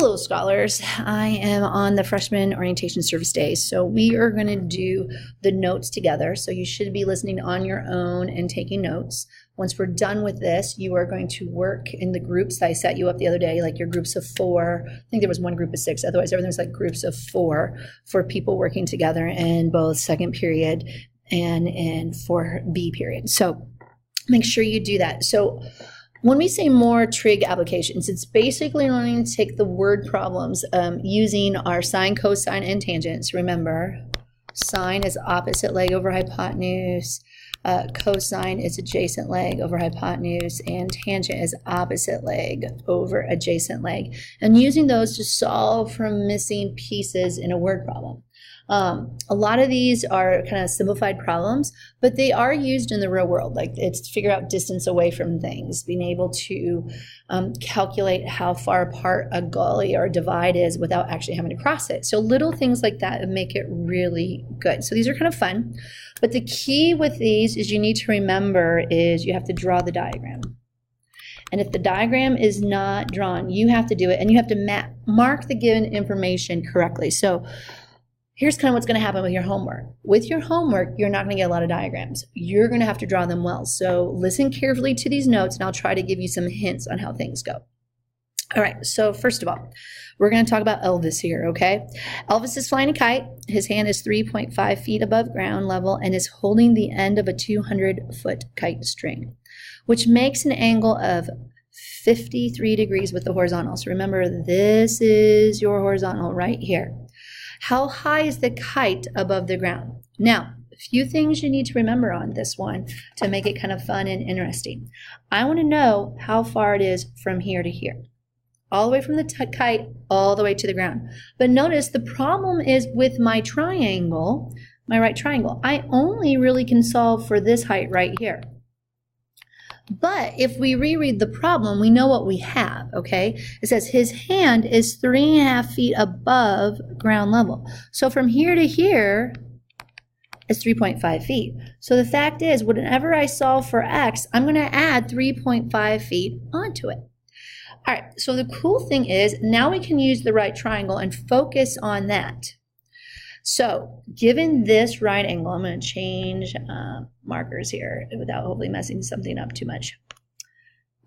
Hello, scholars. I am on the freshman orientation service day, so we are going to do the notes together. So you should be listening on your own and taking notes. Once we're done with this, you are going to work in the groups that I set you up the other day, like your groups of 4. I think there was one group of 6. Otherwise, everything's like groups of 4 for people working together in both second period and in 4B period. So make sure you do that. So when we say more trig applications, it's basically learning to take the word problems using our sine, cosine, and tangents. Remember, sine is opposite leg over hypotenuse, cosine is adjacent leg over hypotenuse, and tangent is opposite leg over adjacent leg. And using those to solve for missing pieces in a word problem. A lot of these are kind of simplified problems, but they are used in the real world. Like it's to figure out distance away from things, being able to calculate how far apart a gully or a divide is without actually having to cross it. So little things like that make it really good. So these are kind of fun, but the key with these is you need to remember is you have to draw the diagram. And if the diagram is not drawn, you have to do it, and you have to mark the given information correctly. So here's kind of what's going to happen with your homework. With your homework, you're not going to get a lot of diagrams. You're going to have to draw them well. So listen carefully to these notes, and I'll try to give you some hints on how things go. All right, so first of all, we're going to talk about Elvis here, okay? Elvis is flying a kite. His hand is 3.5 feet above ground level and is holding the end of a 200-foot kite string, which makes an angle of 53 degrees with the horizontal. So remember, this is your horizontal right here. How high is the kite above the ground? Now, a few things you need to remember on this one to make it kind of fun and interesting. I want to know how far it is from here to here. All the way from the kite, all the way to the ground. But notice the problem is with my triangle, my right triangle. I only really can solve for this height right here. But if we reread the problem, we know what we have, okay? It says his hand is 3.5 feet above ground level. So from here to here is 3.5 feet. So the fact is, whenever I solve for x, I'm going to add 3.5 feet onto it. All right, so the cool thing is, now we can use the right triangle and focus on that. So given this right angle, I'm going to change markers here without hopefully messing something up too much.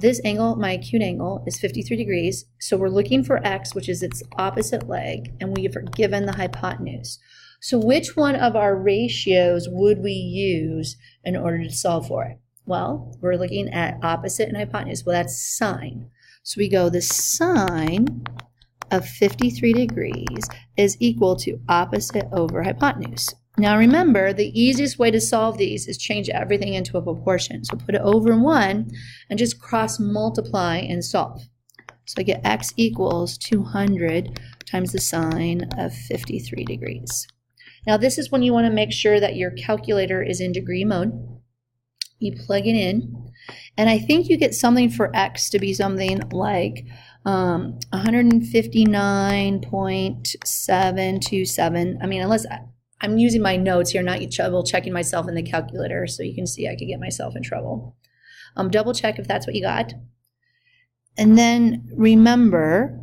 This angle, my acute angle, is 53 degrees. So we're looking for x, which is its opposite leg, and we are given the hypotenuse. So which one of our ratios would we use in order to solve for it? Well, we're looking at opposite and hypotenuse. Well, that's sine. So we go the sine of 53 degrees is equal to opposite over hypotenuse. Now remember, the easiest way to solve these is change everything into a proportion. So put it over 1 and just cross multiply and solve. So I get x equals 200 times the sine of 53 degrees. Now this is when you want to make sure that your calculator is in degree mode. You plug it in, and I think you get something for x to be something like 159.727. I mean, unless I'm using my notes here, not double checking myself in the calculator, so you can see I could get myself in trouble. Double check if that's what you got. And then remember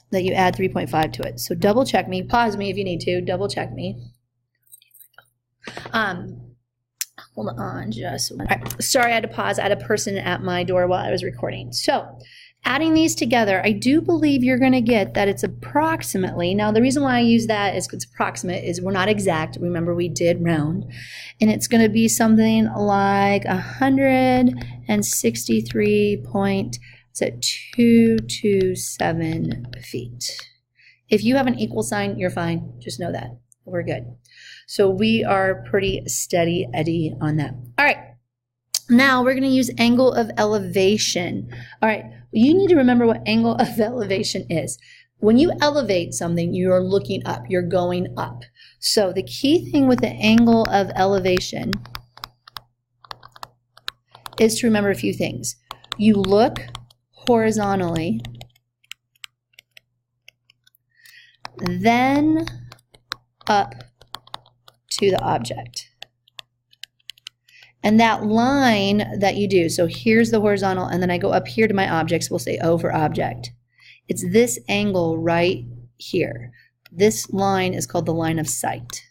that you add 3.5 to it. So double check me, pause me if you need to, double check me. Hold on just one. All right. Sorry, I had to pause. I had a person at my door while I was recording. So adding these together, I do believe you're going to get that it's approximately, now the reason why I use that is it's approximate, is we're not exact. Remember, we did round. And it's going to be something like 163.227 feet. If you have an equal sign, you're fine. Just know that. We're good. So we are pretty steady Eddie on that. All right. Now we're going to use angle of elevation. All right. You need to remember what angle of elevation is. When you elevate something, you're looking up. You're going up. So the key thing with the angle of elevation is to remember a few things. You look horizontally, then up to the object. And that line that you do, so here's the horizontal, and then I go up here to my objects, we'll say over object. It's this angle right here. This line is called the line of sight.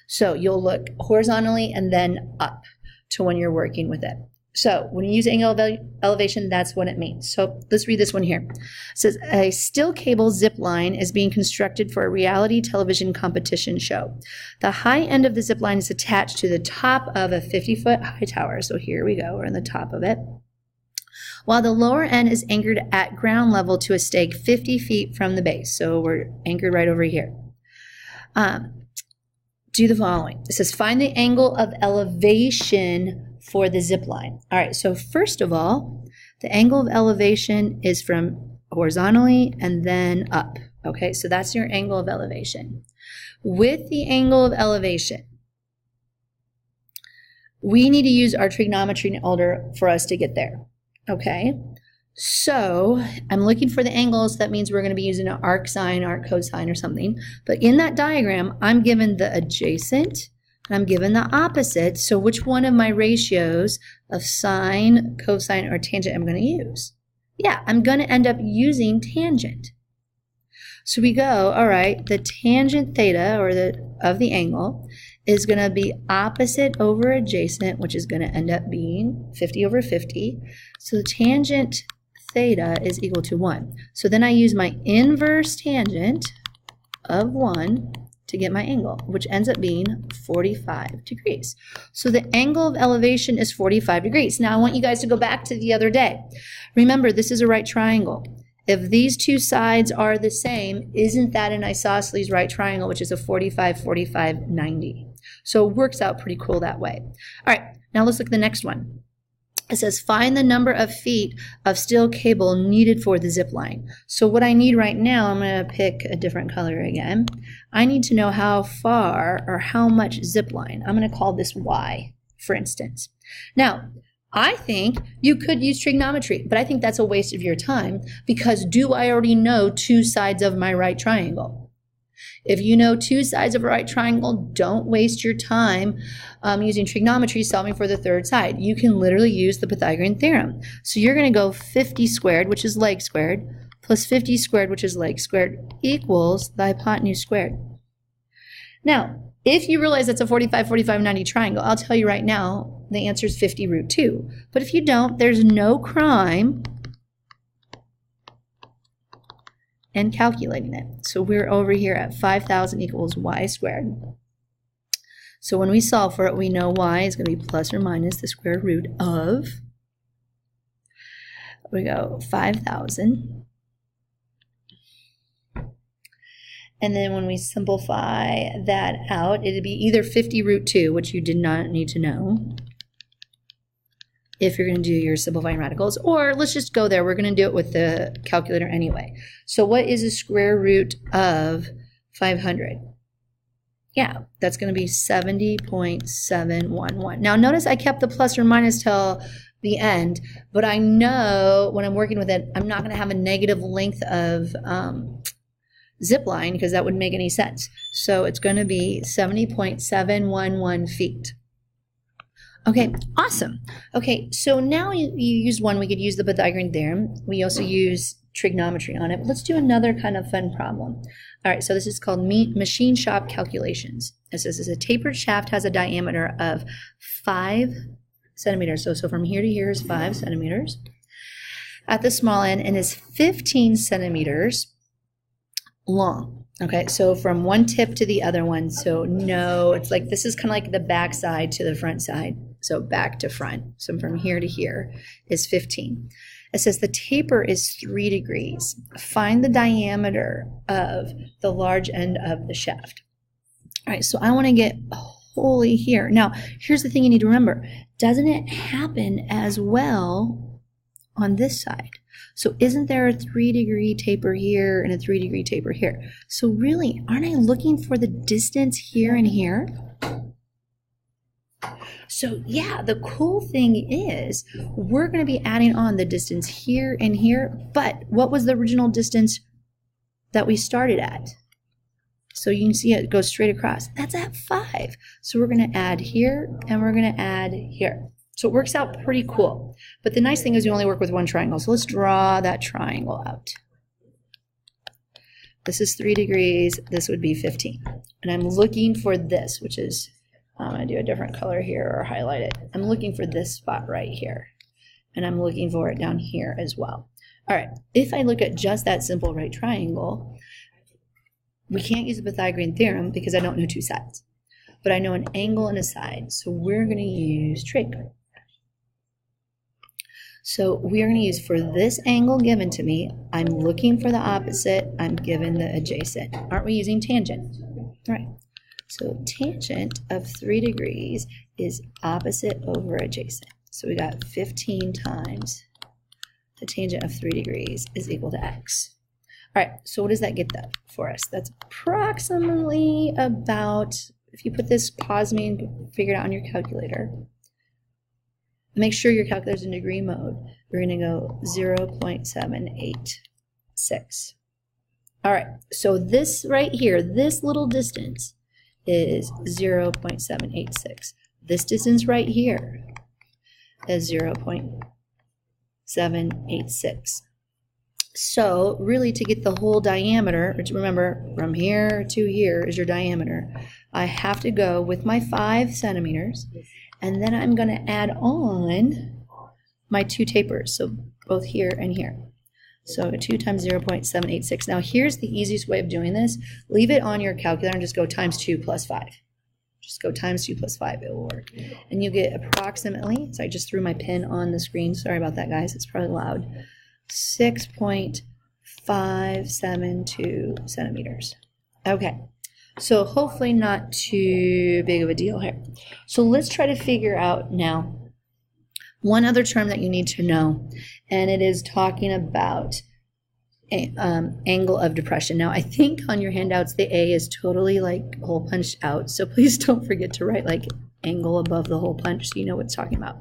So you'll look horizontally and then up to when you're working with it. So when you use angle of elevation, that's what it means. So let's read this one here. It says, a still cable zip line is being constructed for a reality television competition show. The high end of the zip line is attached to the top of a 50-foot high tower. So here we go, we're on the top of it. While the lower end is anchored at ground level to a stake 50 feet from the base. So we're anchored right over here. Do the following. It says, find the angle of elevation for the zip line. All right, so first of all, the angle of elevation is from horizontally and then up. Okay, so that's your angle of elevation. With the angle of elevation, we need to use our trigonometry in order for us to get there. Okay, so I'm looking for the angles. That means we're going to be using an arc sine, arc cosine, or something. But in that diagram, I'm given the adjacent, and I'm given the opposite. So which one of my ratios of sine, cosine, or tangent am I going to use? Yeah, I'm going to end up using tangent. So we go, all right, the tangent theta, or of the angle, is going to be opposite over adjacent, which is going to end up being 50 over 50. So the tangent theta is equal to 1. So then I use my inverse tangent of 1 to get my angle, which ends up being 45 degrees. So the angle of elevation is 45 degrees. Now I want you guys to go back to the other day. Remember, this is a right triangle. If these two sides are the same, isn't that an isosceles right triangle, which is a 45, 45, 90? So it works out pretty cool that way. All right, now let's look at the next one. It says, find the number of feet of steel cable needed for the zip line. So what I need right now, I'm going to pick a different color again. I need to know how far or how much zip line. I'm going to call this Y, for instance. Now, I think you could use trigonometry, but I think that's a waste of your time because do I already know two sides of my right triangle? If you know two sides of a right triangle, don't waste your time using trigonometry solving for the third side. You can literally use the Pythagorean theorem. So you're going to go 50 squared, which is leg squared, plus 50 squared, which is leg squared, equals the hypotenuse squared. Now, if you realize that's a 45, 45, 90 triangle, I'll tell you right now, the answer is 50 root 2. But if you don't, there's no crime in calculating it. So we're over here at 5,000 equals y squared. So when we solve for it, we know y is going to be plus or minus the square root of, we go 5,000. And then when we simplify that out, it'd be either 50 root 2, which you did not need to know if you're going to do your simplifying radicals, or let's just go there. We're going to do it with the calculator anyway. So what is the square root of 500? Yeah, that's going to be 70.711. Now notice I kept the plus or minus till the end, but I know when I'm working with it, I'm not going to have a negative length of zip line because that wouldn't make any sense. So it's going to be 70.711 feet. Okay, awesome. Okay, so now you used one. We could use the Pythagorean theorem. We also use trigonometry on it. But let's do another kind of fun problem. All right, so this is called machine shop calculations. It says a tapered shaft has a diameter of 5 centimeters. So from here to here is 5 centimeters at the small end and is 15 centimeters long. Okay, so from one tip to the other one. So no, it's like this is kind of like the back side to the front side. So back to front. So from here to here is 15. It says the taper is 3 degrees. Find the diameter of the large end of the shaft. All right, so I want to get wholly here. Now, here's the thing you need to remember. Doesn't it happen as well on this side? So isn't there a 3-degree taper here and a 3-degree taper here? So really, aren't I looking for the distance here and here? So yeah, the cool thing is we're going to be adding on the distance here and here, but what was the original distance that we started at? So you can see it goes straight across. That's at 5. So we're going to add here and we're going to add here. So it works out pretty cool. But the nice thing is we only work with one triangle. So let's draw that triangle out. This is 3 degrees. This would be 15. And I'm looking for this, which is, I'm going to do a different color here or highlight it. I'm looking for this spot right here. And I'm looking for it down here as well. All right, if I look at just that simple right triangle, we can't use the Pythagorean theorem because I don't know two sides. But I know an angle and a side, so we're going to use trig. So we are going to use, for this angle given to me, I'm looking for the opposite, I'm given the adjacent. Aren't we using tangent? All right. So tangent of 3 degrees is opposite over adjacent. So we got 15 times the tangent of 3 degrees is equal to x. All right, so what does that get for us? That's approximately about, if you put this, pause me and figure it out on your calculator. Make sure your calculator's in degree mode. We're going to go 0.786. All right, so this right here, this little distance is 0.786. This distance right here is 0.786. So really, to get the whole diameter, which remember from here to here is your diameter, I have to go with my 5 centimeters, and then I'm going to add on my 2 tapers, so both here and here. So 2 times 0.786. Now here's the easiest way of doing this. Leave it on your calculator and just go times 2 plus 5. Just go times 2 plus 5, it will work. And you get approximately, so I just threw my pen on the screen, sorry about that guys, it's probably loud, 6.572 centimeters. Okay, so hopefully not too big of a deal here. So let's try to figure out now one other term that you need to know, and it is talking about angle of depression. Now, I think on your handouts, the A is totally like hole punched out, so please don't forget to write like angle above the hole punch so you know what it's talking about.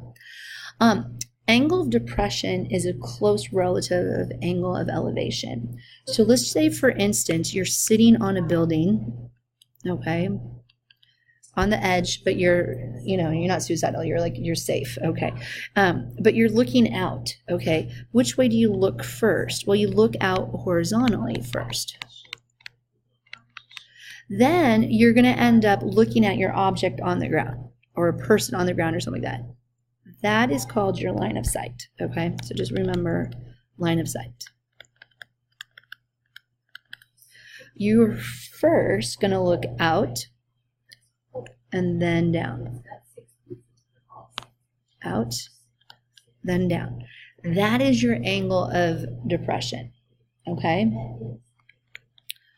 Angle of depression is a close relative of angle of elevation. So let's say, for instance, you're sitting on a building, okay, on the edge, but you're not suicidal, you're safe, okay, but you're looking out, okay. Which way do you look first? Well, you look out horizontally first. Then you're going to end up looking at your object on the ground, or a person on the ground, or something like that. That is called your line of sight, okay? So just remember, line of sight. You're first going to look out and then down. Out, then down. That is your angle of depression, okay?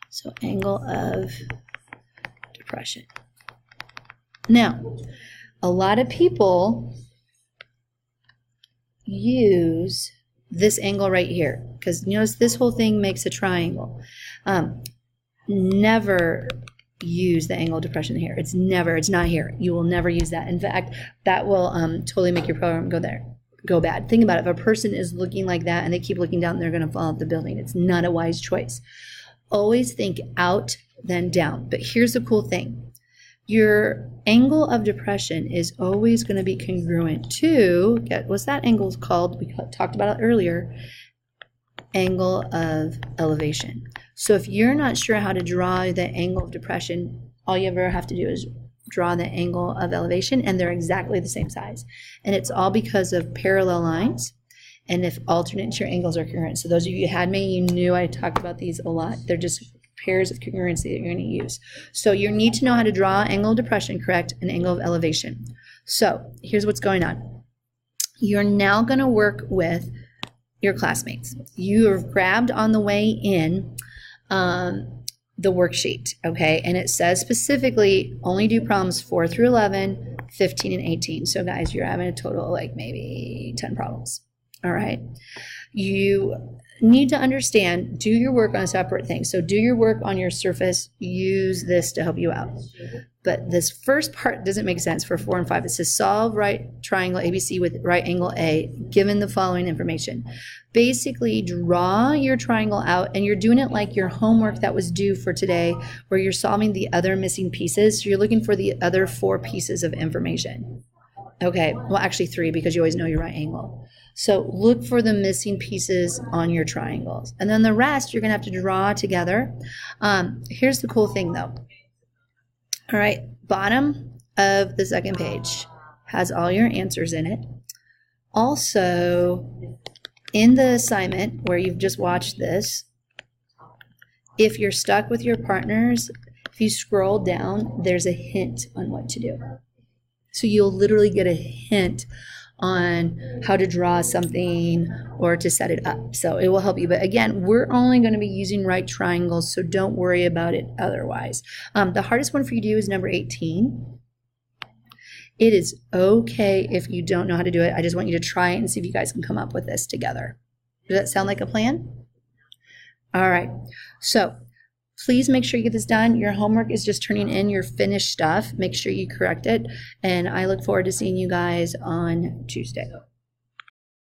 So angle of depression. Now, a lot of people use this angle right here, because notice this whole thing makes a triangle. Never use the angle of depression here. It's not here. You will never use that. In fact, that will totally make your program go bad. Think about it. If a person is looking like that and they keep looking down, they're going to fall off the building. It's not a wise choice. Always think out, then down. But here's the cool thing. Your angle of depression is always going to be congruent to, what's that angle called? We talked about it earlier, angle of elevation. So if you're not sure how to draw the angle of depression, all you ever have to do is draw the angle of elevation, and they're exactly the same size. And it's all because of parallel lines, and if alternate, your angles are congruent. So those of you who had me, you knew I talked about these a lot. They're just pairs of congruency that you're going to use. So you need to know how to draw angle of depression, correct, and angle of elevation. So here's what's going on. You're now going to work with your classmates. You have grabbed on the way in the worksheet, okay, and it says specifically only do problems 4 through 11, 15, and 18. So guys, you're having a total of like maybe 10 problems. All right. You need to understand, do your work on a separate thing. So do your work on your surface, use this to help you out. But this first part doesn't make sense for 4 and 5. It says solve right triangle ABC with right angle A, given the following information. Basically, draw your triangle out, and you're doing it like your homework that was due for today, where you're solving the other missing pieces. So you're looking for the other 4 pieces of information. Okay, well, actually 3, because you always know your right angle. So look for the missing pieces on your triangles. And then the rest you're going to have to draw together. Here's the cool thing though. All right, bottom of the second page has all your answers in it. Also, in the assignment where you've just watched this, if you're stuck with your partners, if you scroll down, there's a hint on what to do. So you'll literally get a hint on how to draw something or to set it up. So it will help you. But again, we're only going to be using right triangles, so don't worry about it otherwise. The hardest one for you to do is number 18. It is okay if you don't know how to do it. I just want you to try it and see if you guys can come up with this together. Does that sound like a plan? All right. So please make sure you get this done. Your homework is just turning in your finished stuff. Make sure you correct it. And I look forward to seeing you guys on Tuesday.